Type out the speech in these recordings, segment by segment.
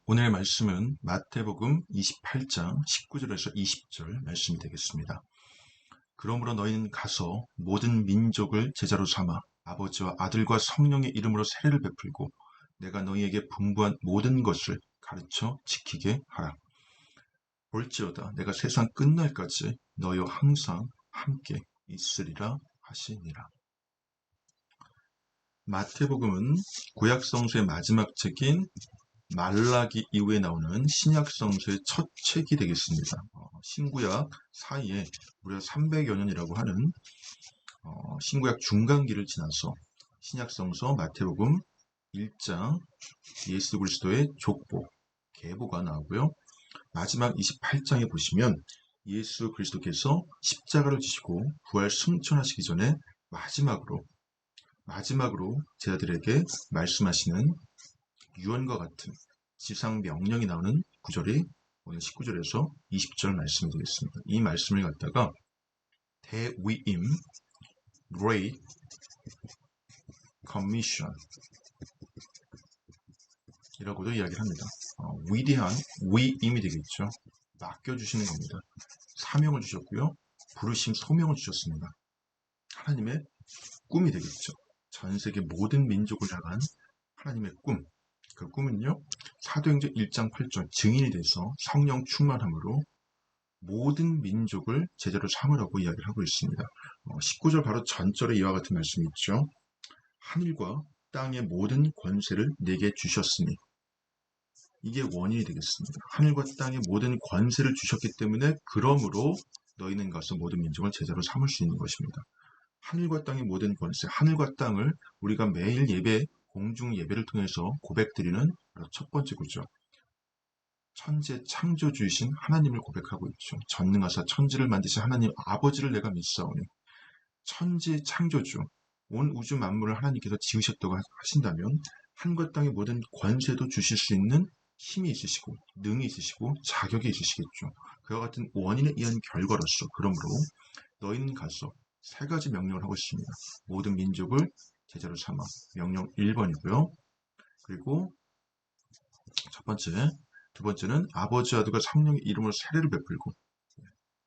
오늘 말씀은 마태복음 28장 19절에서 20절 말씀이 되겠습니다. 그러므로 너희는 가서 모든 민족을 제자로 삼아 아버지와 아들과 성령의 이름으로 세례를 베풀고 내가 너희에게 분부한 모든 것을 가르쳐 지키게 하라. 볼지어다 내가 세상 끝날까지 너희와 항상 함께 있으리라 하시니라. 마태복음은 구약 성서의 마지막 책인 말라기 이후에 나오는 신약 성서의 첫 책이 되겠습니다. 신구약 사이에 무려 300여 년이라고 하는 신구약 중간기를 지나서 신약 성서 마태복음 1장 예수 그리스도의 족보, 계보가 나오고요. 마지막 28장에 보시면 예수 그리스도께서 십자가를 지시고 부활 승천하시기 전에 마지막으로 제자들에게 말씀하시는 유언과 같은 지상 명령이 나오는 구절이 오늘 19절에서 20절 말씀이 되겠습니다. 이 말씀을 갖다가 대위임, Great Commission 이라고도 이야기를 합니다. 위대한 위임이 되겠죠. 맡겨주시는 겁니다. 사명을 주셨고요. 부르심 소명을 주셨습니다. 하나님의 꿈이 되겠죠. 전 세계 모든 민족을 향한 하나님의 꿈. 그 꿈은요, 사도행전 1장 8절 증인이 돼서 성령 충만함으로 모든 민족을 제자로 삼으라고 이야기를 하고 있습니다. 19절 바로 전절에 이와 같은 말씀이 있죠. 하늘과 땅의 모든 권세를 내게 주셨으니, 이게 원인이 되겠습니다. 하늘과 땅의 모든 권세를 주셨기 때문에 그러므로 너희는 가서 모든 민족을 제자로 삼을 수 있는 것입니다. 하늘과 땅의 모든 권세, 하늘과 땅을 우리가 매일 예배, 공중 예배를 통해서 고백드리는 첫 번째 구조. 천재 창조주이신 하나님을 고백하고 있죠. 전능하사 천지를 만드신 하나님 아버지를 내가 믿사오니, 천지 창조주, 온 우주 만물을 하나님께서 지으셨다고 하신다면 하늘과 땅의 모든 권세도 주실 수 있는 힘이 있으시고 능이 있으시고 자격이 있으시겠죠. 그와 같은 원인에 의한 결과로서 그러므로 너희는 가서 세 가지 명령을 하고 있습니다. 모든 민족을 제자로 삼아, 명령 1번이고요. 그리고 두 번째는 아버지 아들과 성령의 이름으로 세례를 베풀고,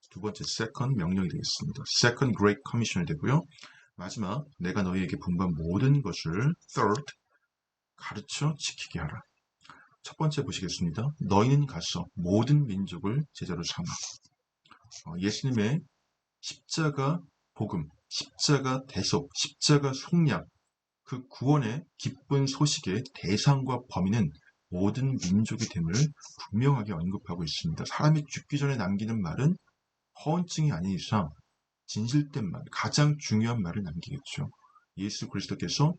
두 번째 second 명령이 되겠습니다. second great commission이 되고요. 마지막 내가 너희에게 분부한 모든 것을 third 가르쳐 지키게 하라. 첫 번째 보시겠습니다. 너희는 가서 모든 민족을 제자로 삼아. 예수님의 십자가 복음, 십자가 대속, 십자가 속량, 그 구원의 기쁜 소식의 대상과 범위는 모든 민족이 됨을 분명하게 언급하고 있습니다. 사람이 죽기 전에 남기는 말은 허언증이 아닌 이상 진실된 말, 가장 중요한 말을 남기겠죠. 예수 그리스도께서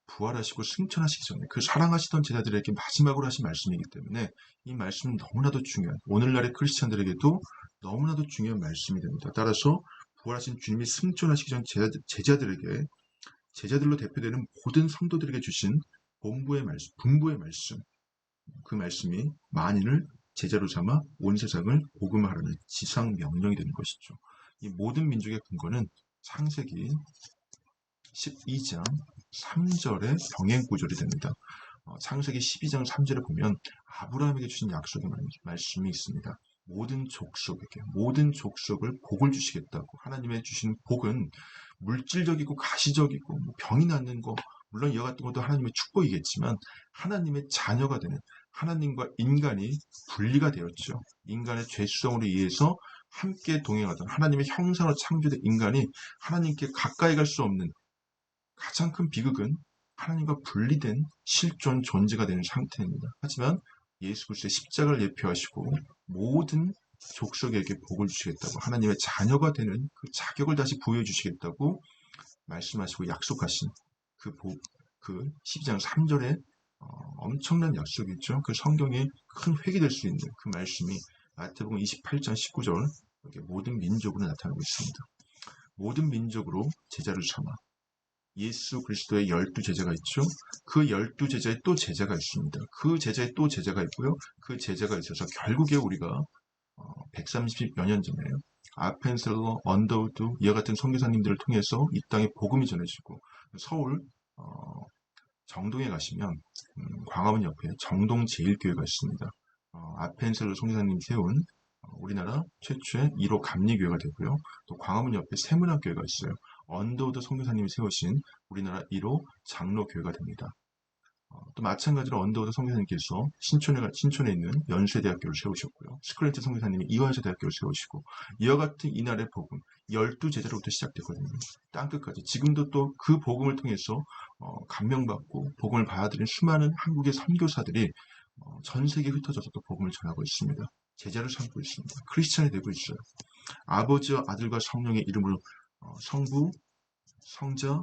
부활하시고 승천하시기 전에 그 사랑하시던 제자들에게 마지막으로 하신 말씀이기 때문에 이 말씀은 너무나도 중요한, 오늘날의 크리스찬들에게도 너무나도 중요한 말씀이 됩니다. 따라서 부활하신 주님이 승천하시기 전 제자들에게, 제자들로 대표되는 모든 성도들에게 주신 분부의 말씀, 그 말씀이 만인을 제자로 삼아 온 세상을 복음하라는 지상 명령이 되는 것이죠. 이 모든 민족의 근거는 창세기 12장 3절의 병행 구절이 됩니다. 창세기 12장 3절에 보면 아브라함에게 주신 약속의 말씀이 있습니다. 모든 족속을 복을 주시겠다고. 하나님의 주신 복은 물질적이고 가시적이고 병이 낫는 거, 물론 이와 같은 것도 하나님의 축복이겠지만 하나님의 자녀가 되는, 하나님과 인간이 분리가 되었죠. 인간의 죄수성으로 의해서 함께 동행하던 하나님의 형상으로 창조된 인간이 하나님께 가까이 갈 수 없는 가장 큰 비극은 하나님과 분리된 실존 존재가 되는 상태입니다. 하지만 예수 그리스도의 십자가를 예표하시고 모든 족속에게 복을 주시겠다고, 하나님의 자녀가 되는 그 자격을 다시 부여해 주시겠다고 말씀하시고 약속하신 그 12장 3절의 엄청난 약속이죠. 그 성경에 큰 획이 될 수 있는 그 말씀이 마태복음 28장 19절 모든 민족으로 나타나고 있습니다. 모든 민족으로 제자를 삼아. 예수 그리스도의 12제자가 있죠. 그 12제자의 또 제자가 있습니다. 그 제자의 또 제자가 있고요. 그 제자가 있어서 결국에 우리가 130여 년 전에 아펜셀러, 언더우드 이와 같은 선교사님들을 통해서 이 땅에 복음이 전해지고 서울 정동에 가시면 광화문 옆에 정동제일교회가 있습니다. 아펜셀러 송사님이 세운 우리나라 최초의 1호 감리교회가 되고요. 또 광화문 옆에 세문학교회가 있어요. 언더우드 선교사님이 세우신 우리나라 1호 장로교회가 됩니다. 또 마찬가지로 언더우드 선교사님께서 신촌에 있는 연세대학교를 세우셨고요. 스크래치 선교사님이 이화여자대학교를 세우시고, 이와 같은 이날의 복음 12제자로부터 시작됐거든요. 땅끝까지. 지금도 또 그 복음을 통해서 감명받고 복음을 받아들인 수많은 한국의 선교사들이 전 세계에 흩어져서 또 복음을 전하고 있습니다. 제자를 삼고 있습니다. 크리스찬이 되고 있어요. 아버지와 아들과 성령의 이름으로 성부, 성자,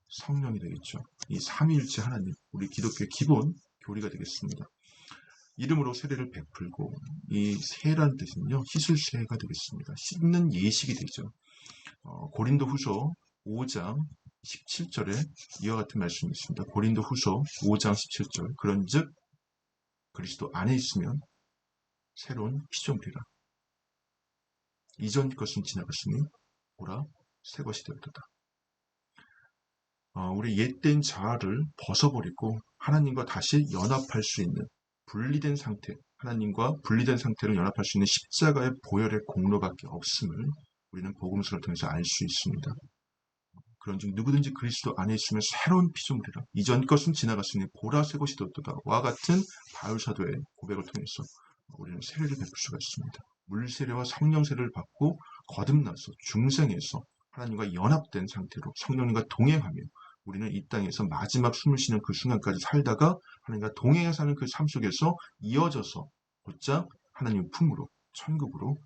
성령이 되겠죠. 이 삼위일체 하나님, 우리 기독교의 기본 교리가 되겠습니다. 이름으로 세례를 베풀고, 이 세라는 뜻은요, 씻을세가 되겠습니다. 씻는 예식이 되죠. 고린도 후서 5장 17절에 이와 같은 말씀이 있습니다. 고린도 후서 5장 17절. 그런즉 그리스도 안에 있으면 새로운 피조물이라. 이전 것은 지나갔으니 보라 새 것이 되었도다. 우리 옛된 자아를 벗어버리고 하나님과 다시 연합할 수 있는 분리된 상태, 하나님과 분리된 상태로 연합할 수 있는 십자가의 보혈의 공로밖에 없음을 우리는 복음서를 통해서 알 수 있습니다. 그런즉 누구든지 그리스도 안에 있으면 새로운 피조물이라. 이전 것은 지나갔으니 보라 새 것이 되었도다. 와 같은 바울사도의 고백을 통해서 우리는 세례를 베풀 수가 있습니다. 물세례와 성령 세례를 받고 거듭나서 중생에서 하나님과 연합된 상태로 성령님과 동행하며 우리는 이 땅에서 마지막 숨을 쉬는 그 순간까지 살다가 하나님과 동행해 사는 그 삶 속에서 이어져서 곧장 하나님의 품으로 천국으로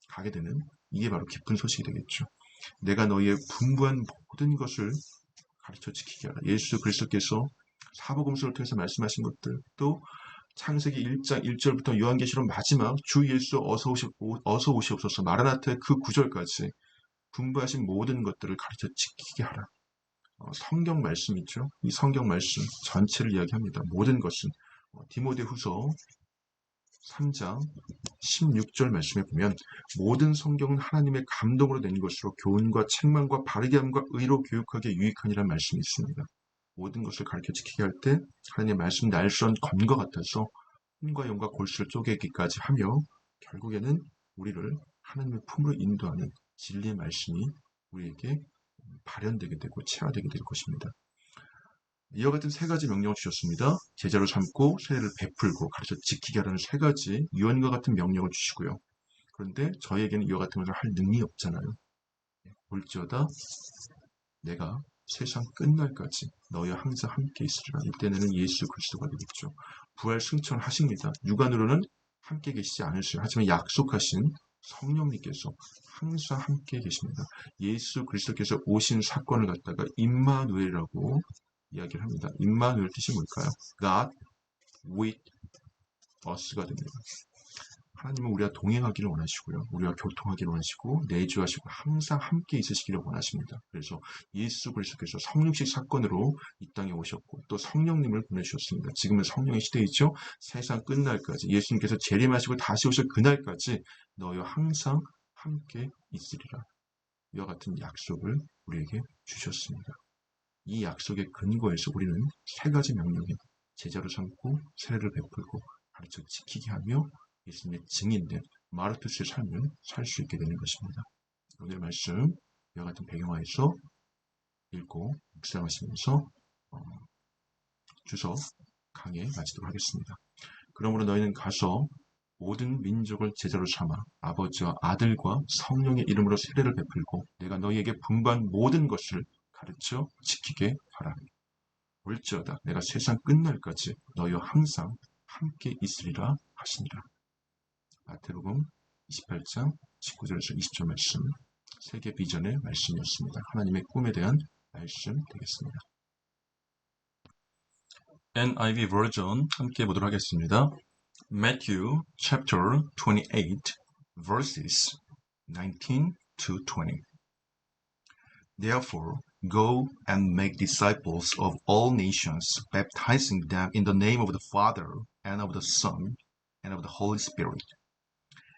가게 되는, 이게 바로 기쁜 소식이 되겠죠. 내가 너희의 분부한 모든 것을 가르쳐 지키게 하라. 예수 그리스도께서 사복음서를 통해서 말씀하신 것들, 또 창세기 1장 1절부터 요한계시록 마지막 주 예수 어서 오시옵소서 마라나타의 그 구절까지 분부하신 모든 것들을 가르쳐 지키게 하라. 성경 말씀 있죠. 이 성경 말씀 전체를 이야기합니다. 모든 것은 디모데후서 3장 16절 말씀에 보면 모든 성경은 하나님의 감동으로 낸 것으로 교훈과 책망과 바르게 함과 의로 교육하기에 유익하니라는 말씀이 있습니다. 모든 것을 가르쳐 지키게 할 때 하나님의 말씀 날선 검과 같아서 혼과 영과 골수를 쪼개기까지 하며 결국에는 우리를 하나님의 품으로 인도하는 진리의 말씀이 우리에게 발현되게 되고 체화되게 될 것입니다. 이와 같은 세 가지 명령을 주셨습니다. 제자로 삼고 세례를 베풀고 가르쳐 지키게 하라는 세 가지 유언과 같은 명령을 주시고요. 그런데 저희에게는 이와 같은 것을 할 능력이 없잖아요. 볼지어다 내가 세상 끝날까지 너희와 항상 함께 있으리라. 이때는 예수 그리스도가 되겠죠. 부활 승천하십니다. 육안으로는 함께 계시지 않으시요. 하지만 약속하신 성령님께서 항상 함께 계십니다. 예수 그리스도께서 오신 사건을 갖다가 임마누엘이라고 이야기를 합니다. 임마누엘 뜻이 뭘까요? God with us가 됩니다. 하나님은 우리와 동행하기를 원하시고요. 우리와 교통하기를 원하시고 내주하시고 항상 함께 있으시기를 원하십니다. 그래서 예수 그리스도께서 성육식 사건으로 이 땅에 오셨고 또 성령님을 보내주셨습니다. 지금은 성령의 시대이죠. 세상 끝날까지 예수님께서 재림하시고 다시 오실 그날까지 너희와 항상 함께 있으리라. 이와 같은 약속을 우리에게 주셨습니다. 이 약속의 근거에서 우리는 세 가지 명령인 제자로 삼고 세례를 베풀고 가르쳐 지키게 하며 예수님의 증인된 마르투스의 삶을 살 수 있게 되는 것입니다. 오늘 말씀 이와 같은 배경하에서 읽고 묵상하시면서 주서 강의 마치도록 하겠습니다. 그러므로 너희는 가서 모든 민족을 제자로 삼아 아버지와 아들과 성령의 이름으로 세례를 베풀고 내가 너희에게 분부한 모든 것을 가르쳐 지키게 하라. 볼지어다 내가 세상 끝날까지 너희와 항상 함께 있으리라 하시니라. 마태복음 28장 19절에서 20절 말씀, 세계 비전의 말씀이었습니다. 하나님의 꿈에 대한 말씀 되겠습니다. NIV 버전 함께 보도록 하겠습니다. Matthew chapter 28 verses 19 to 20. Therefore, go and make disciples of all nations, baptizing them in the name of the Father and of the Son and of the Holy Spirit,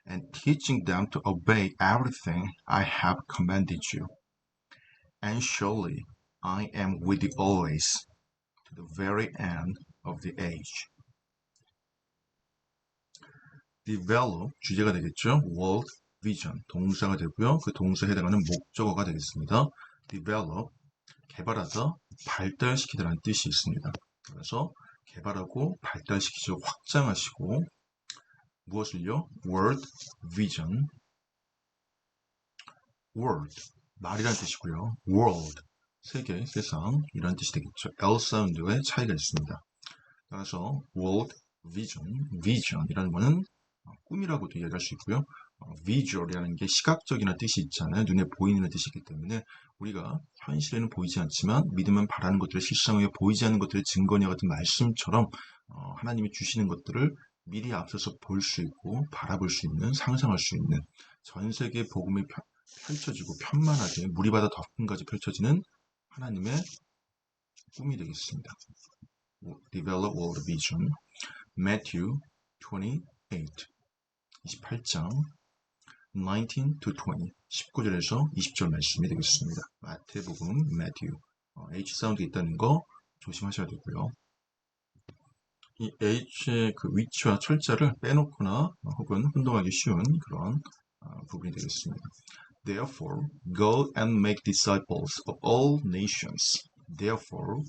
and teaching them to obey everything I have commanded you. And surely I am with you always, to the very end of the age. develop, 주제가 되겠죠. world vision, 동사가 되고요. 그 동사에 해당하는 목적어가 되겠습니다. develop, 개발하다, 발달시키다라는 뜻이 있습니다. 그래서 개발하고 발달시키시고 확장하시고 무엇을요? world vision, world, 말이라는 뜻이고요. world, 세계, 세상 이런 뜻이 되겠죠. L 사운드의 차이가 있습니다. 따라서 world vision, vision이라는 것은 꿈이라고도 이야기할 수 있고요. visual이라는 게 시각적이나 뜻이 있잖아요. 눈에 보이는 뜻이 있기 때문에 우리가 현실에는 보이지 않지만 믿으면 바라는 것들을 실상에 보이지 않는 것들의 증거냐 같은 말씀처럼 하나님이 주시는 것들을 미리 앞서서 볼 수 있고 바라볼 수 있는, 상상할 수 있는 전 세계 복음이 펼쳐지고 편만하게 무리바다 덮음까지 펼쳐지는 하나님의 꿈이 되겠습니다. Develop World Vision. Matthew 28, 28장 19 to 20, 19절에서 20절 말씀이 되겠습니다. 마태복음, Matthew. H 사운드 있다는 거 조심하셔야 되고요. 이 H의 그 위치와 철자를 빼놓거나 혹은 혼동하기 쉬운 그런 부분이 되겠습니다. Therefore, go and make disciples of all nations. Therefore,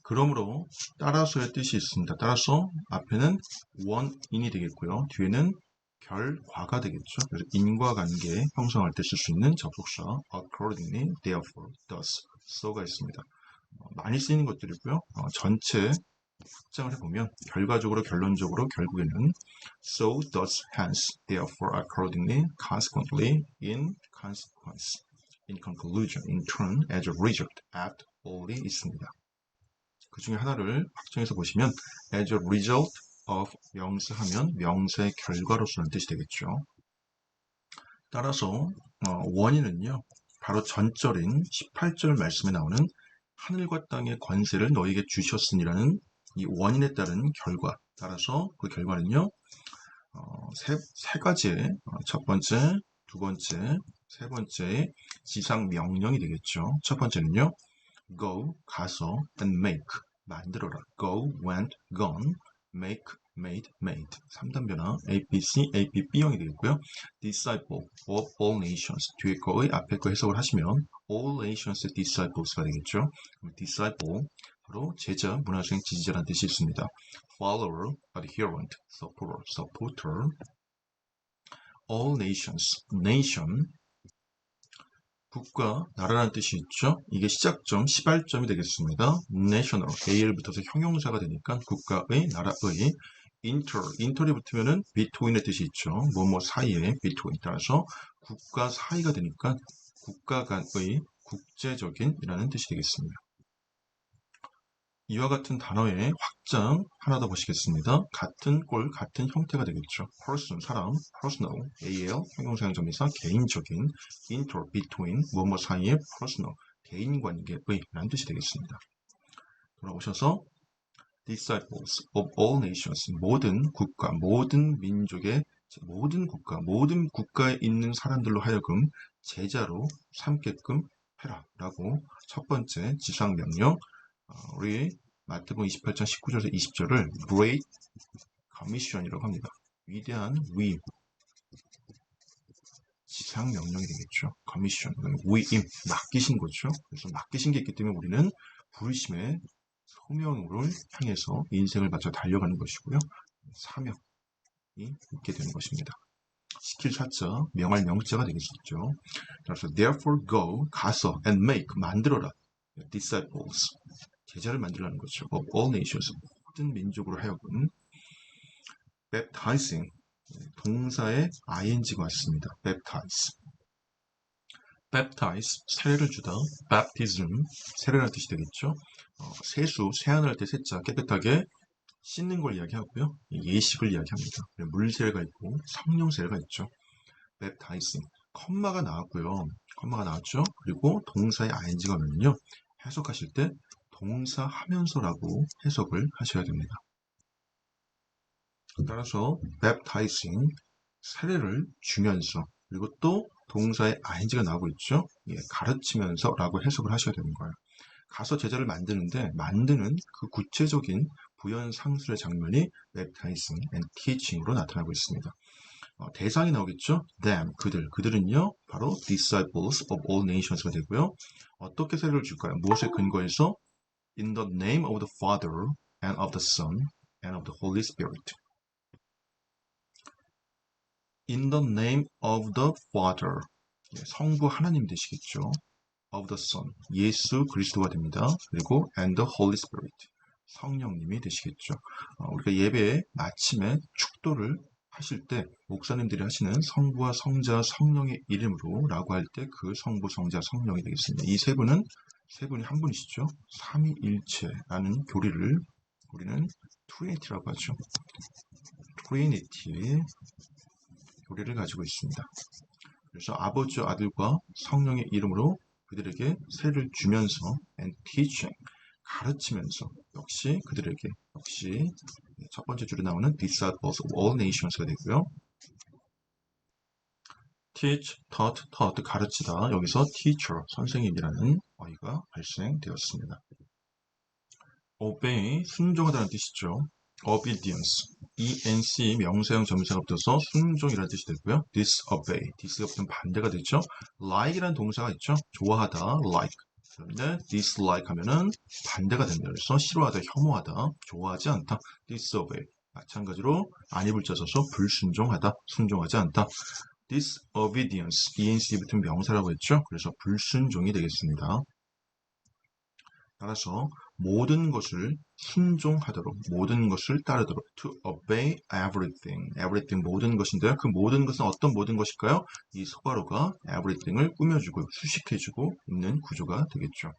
그러므로 따라서의 뜻이 있습니다. 따라서 앞에는 원인이 되겠고요. 뒤에는 결과가 되겠죠. 그래서 인과 관계 형성할 때 쓸 수 있는 접속사 accordingly, therefore, thus, so가 있습니다. 많이 쓰이는 것들이고요. 전체 확장을 해보면 결과적으로 결론적으로 결국에는 so, thus, hence, therefore, accordingly, consequently, in consequence, in conclusion, in turn, as a result, at all이 있습니다. 그 중에 하나를 확정해서 보시면 as a result of 명사하면 명사의 결과로서는 뜻이 되겠죠. 따라서 원인은요. 바로 전절인 18절 말씀에 나오는 하늘과 땅의 권세를 너에게 주셨으니라는 이 원인에 따른 결과. 따라서 그 결과는요. 세 가지의 첫 번째, 두 번째, 세 번째의 지상 명령이 되겠죠. 첫 번째는요. go, 가서, and make, 만들어라. go, went, gone, make, made, made. 3단 변화, ABC, AP, B형이 되겠고요. disciple of all nations. 뒤에 거의 앞에 거 해석을 하시면 all nations의 disciples가 되겠죠. disciple, 바로 제자, 문화생, 지지자라는 뜻이 있습니다. follower, adherent, supporter. all nations, nation, 국가, 나라라는 뜻이 있죠. 이게 시작점, 시발점이 되겠습니다. national, AL 붙어서 형용사가 되니까 국가의, 나라의, inter이 붙으면은 between의 뜻이 있죠. 뭐뭐 사이에 between. 따라서 국가 사이가 되니까 국가 간의 국제적인이라는 뜻이 되겠습니다. 이와 같은 단어의 확장 하나 더 보시겠습니다. 같은 꼴, 같은 형태가 되겠죠. person, 사람, personal, AL, 형용사형 점에서 개인적인, inter, between, 뭐뭐 사이의 personal, 개인 관계의 라는 뜻이 되겠습니다. 돌아오셔서 disciples of all nations, 모든 국가, 모든 민족의, 모든 국가, 모든 국가에 있는 사람들로 하여금 제자로 삼게끔 해라 라고 첫 번째 지상명령, 우리 마태복음 28장 19절에서 20절을 Great Commission이라고 합니다. 위대한 위임, 지상 명령이 되겠죠. Commission, 위임, 맡기신 거죠. 그래서 맡기신 게 있기 때문에 우리는 부르심의 소명을 향해서 인생을 바쳐 달려가는 것이고요. 사명이 있게 되는 것입니다. 시킬 사자, 명할 명자가 되겠죠. 그래서 therefore go, 가서, and make, 만들어라. disciples, 제자를 만들라는 거죠. of all nations, 모든 민족으로 하여금 baptizing, 동사의 ing가 왔습니다. baptize, 세례를 주다. baptism, 세례라는 뜻이 되겠죠. 세수, 세안할 때 세자, 깨끗하게 씻는 걸 이야기하고요. 예식을 이야기합니다. 물세례가 있고 성령 세례가 있죠. baptizing, 컴마가 나왔고요. 컴마가 나왔죠. 그리고 동사의 ing가 오면요. 해석하실 때 동사 하면서라고 해석을 하셔야 됩니다. 따라서 baptizing, 세례를 주면서, 그리고 또 동사에 ing가 나오고 있죠. 예, 가르치면서 라고 해석을 하셔야 되는 거예요. 가서 제자를 만드는데 만드는 그 구체적인 부연 상술의 장면이 baptizing and teaching으로 나타나고 있습니다. 대상이 나오겠죠? them, 그들은요 바로 disciples of all nations가 되고요. 어떻게 세례를 줄까요? 무엇에 근거해서? In the name of the Father and of the Son and of the Holy Spirit. In the name of the Father. 성부 하나님 되시겠죠. Of the Son. 예수 그리스도가 됩니다. 그리고 and the Holy Spirit. 성령님이 되시겠죠. 우리가 예배 마침에 축도를 하실 때 목사님들이 하시는 성부와 성자 성령의 이름으로 라고 할 때 그 성부 성자 성령이 되겠습니다. 이 세 분이 한 분이시죠. 삼위일체라는 교리를 우리는 트리니티라고 하죠. 트리니티 교리를 가지고 있습니다. 그래서 아버지와 아들과 성령의 이름으로 그들에게 세를 주면서 and teaching 가르치면서 역시 그들에게 역시 첫 번째 줄에 나오는 disciples of all nations가 되고요. teach, taught 가르치다 여기서 teacher 선생님이라는 어휘가 발생되었습니다. obey 순종하다는 뜻이죠. obedience ENC 명사형 전문사가 붙어서 순종이라는 뜻이 되고요. disobey dis가 붙으면 반대가 되죠. like이라는 동사가 있죠. 좋아하다 like 그런데 dislike 하면은 반대가 됩니다. 그래서 싫어하다 혐오하다 좋아하지 않다 disobey 마찬가지로 안이 붙여서 불순종하다 순종하지 않다 disobedience ENC 붙은 명사라고 했죠. 그래서 불순종이 되겠습니다. 따라서 모든 것을 순종하도록 모든 것을 따르도록 to obey everything 모든 것인데요. 그 모든 것은 어떤 모든 것일까요? 이 소괄호가 everything을 꾸며주고 수식해주고 있는 구조가 되겠죠.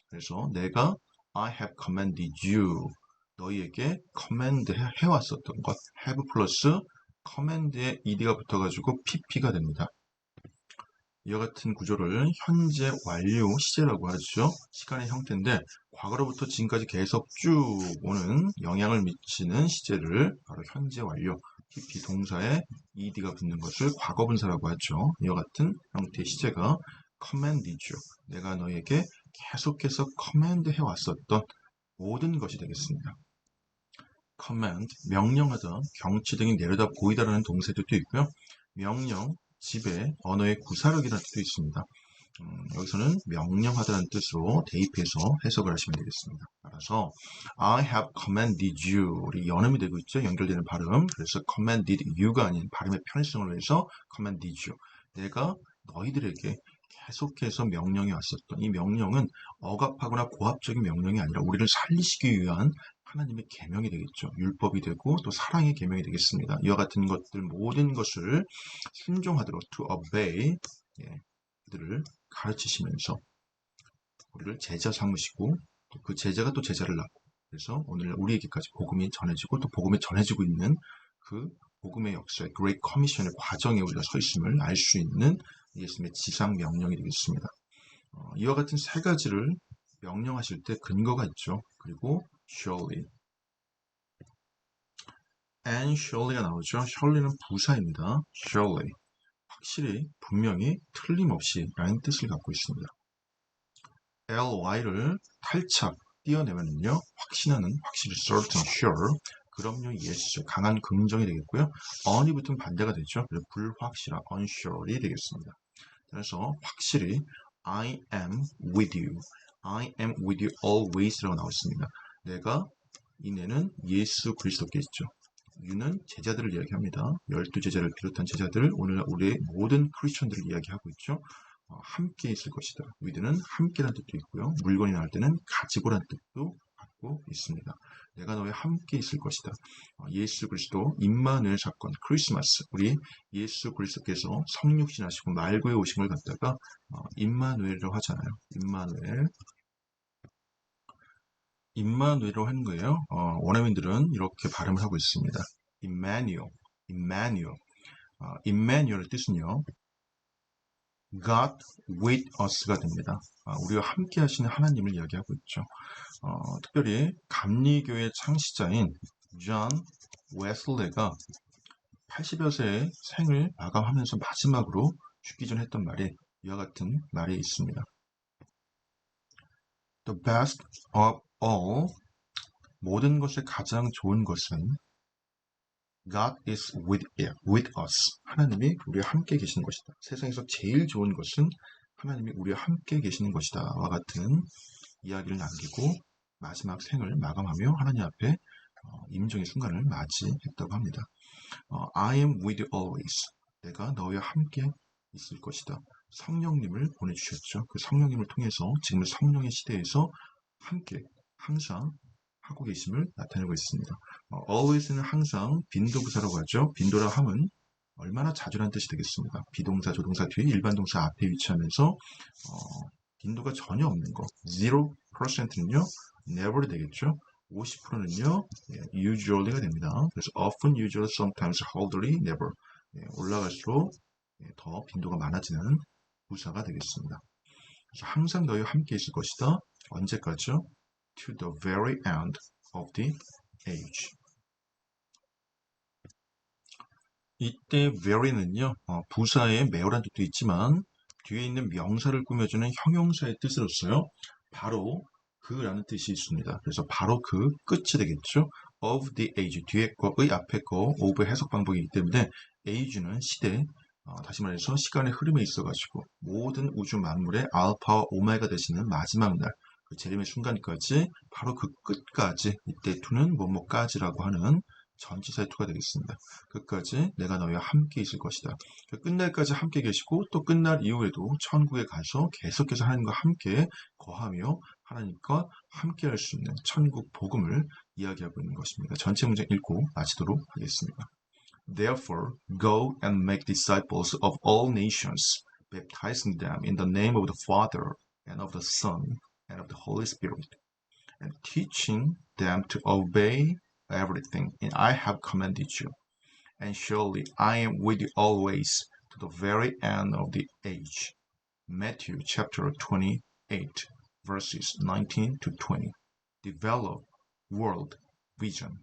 그래서 내가 I have commanded you 너희에게 command 해왔었던 것 have 플러스 command에 ed가 붙어가지고 pp가 됩니다. 이와 같은 구조를 현재 완료 시제라고 하죠. 시간의 형태인데 과거로부터 지금까지 계속 쭉 오는 영향을 미치는 시제를 바로 현재 완료, PP 동사에 ed가 붙는 것을 과거분사라고 하죠. 이와 같은 형태의 시제가 commanded you, 내가 너에게 계속해서 command 해왔었던 모든 것이 되겠습니다. command, 명령하다, 경치 등이 내려다 보이다라는 동사들도 있고요. 명령, 지배, 언어의 구사력이라는 뜻도 있습니다. 여기서는 명령하다는 뜻으로 대입해서 해석을 하시면 되겠습니다. 따라서 I have commanded you 우리 연음이 되고 있죠. 연결되는 발음. 그래서 commanded you가 아닌 발음의 편의성을 위해서 commanded you 내가 너희들에게 계속해서 명령이 왔었던 이 명령은 억압하거나 고압적인 명령이 아니라 우리를 살리시기 위한 하나님의 계명이 되겠죠. 율법이 되고 또 사랑의 계명이 되겠습니다. 이와 같은 것들 모든 것을 순종하도록 to obey 그들을 가르치시면서 우리를 제자 삼으시고 그 제자가 또 제자를 낳고 그래서 오늘 우리에게까지 복음이 전해지고 또 복음이 전해지고 있는 그 복음의 역사의 Great Commission의 과정에 우리가 서 있음을 알 수 있는 예수님의 지상 명령이 되겠습니다. 이와 같은 세 가지를 명령하실 때 근거가 있죠. 그리고 surely and surely가 나오죠. surely는 부사입니다. surely 확실히 분명히 틀림없이 라는 뜻을 갖고 있습니다. ly를 탈착 띄어내면요 확신하는 확실히 certain, sure 그럼요 yes 강한 긍정이 되겠고요. on이 붙으면 반대가 되죠. 불확실한 unsure이 되겠습니다. 그래서 확실히 I am with you always라고 나와 있습니다. 내가 이내는 예수 그리스도께 있죠. you는 제자들을 이야기합니다. 12제자를 비롯한 제자들 오늘 우리의 모든 크리스천들을 이야기하고 있죠. 함께 있을 것이다. with는 함께라는 뜻도 있고요. 물건이 나올 때는 가지고라는 뜻도 갖고 있습니다. 내가 너와 함께 있을 것이다. 예수 그리스도 임마누엘 사건 크리스마스 우리 예수 그리스도께서 성육신하시고 말고에 오신 걸 갖다가 임마누엘이라고 하잖아요. 임마누엘이라고 하는 거예요. 원어민들은 이렇게 발음을 하고 있습니다. 임마누엘의 뜻은요. God with us가 됩니다. 우리와 함께 하시는 하나님을 이야기하고 있죠. 특별히 감리교의 창시자인 존 웨슬레가 80여 세의 생을 마감하면서 마지막으로 죽기 전 했던 말에 이와 같은 말이 있습니다. The best of all, 모든 것의 가장 좋은 것은 God is with us. 하나님이 우리와 함께 계시는 것이다. 세상에서 제일 좋은 것은 하나님이 우리와 함께 계시는 것이다. 와 같은 이야기를 남기고 마지막 생을 마감하며 하나님 앞에 임종의 순간을 맞이했다고 합니다. I am with you always. 내가 너희와 함께 있을 것이다. 성령님을 보내주셨죠. 그 성령님을 통해서 지금 성령의 시대에서 함께 항상 하고 계심을 나타내고 있습니다. always는 항상 빈도부사라고 하죠. 빈도라 함은 얼마나 자주라는 뜻이 되겠습니다. 비동사, 조동사 뒤에 일반 동사 앞에 위치하면서 빈도가 전혀 없는 거. 0%는요. never 되겠죠. 50%는요. usually가 됩니다. 그래서 often, usually, sometimes, hardly, never. 올라갈수록 더 빈도가 많아지는 부사가 되겠습니다. 그래서 항상 너희와 함께 있을 것이다. 언제까지요? To the very end of the age. 이때 very는요. 부사의 매우란 뜻도 있지만 뒤에 있는 명사를 꾸며주는 형용사의 뜻으로서요. 바로 그라는 뜻이 있습니다. 그래서 바로 그 끝이 되겠죠. of the age, 뒤에 거의 앞에 거 of 해석 방법이기 때문에 age는 시대, 다시 말해서 시간의 흐름에 있어가지고 모든 우주 만물의 알파와 오메가 되시는 마지막 날, 그 재림의 순간까지 바로 그 끝까지, 이때 to는 뭐뭐까지라고 하는 전치사의 to가 되겠습니다. 끝까지 내가 너희와 함께 있을 것이다. 끝날까지 함께 계시고 또 끝날 이후에도 천국에 가서 계속해서 하나님과 함께 거하며 하나님과 함께 할 수 있는 천국 복음을 이야기하고 있는 것입니다. 전체 문장 읽고 마치도록 하겠습니다. Therefore, go and make disciples of all nations, baptizing them in the name of the Father and of the Son and of the Holy Spirit, and teaching them to obey everything I have commanded you. And surely I am with you always to the very end of the age. Matthew chapter 28, verses 19 to 20. Develop world vision.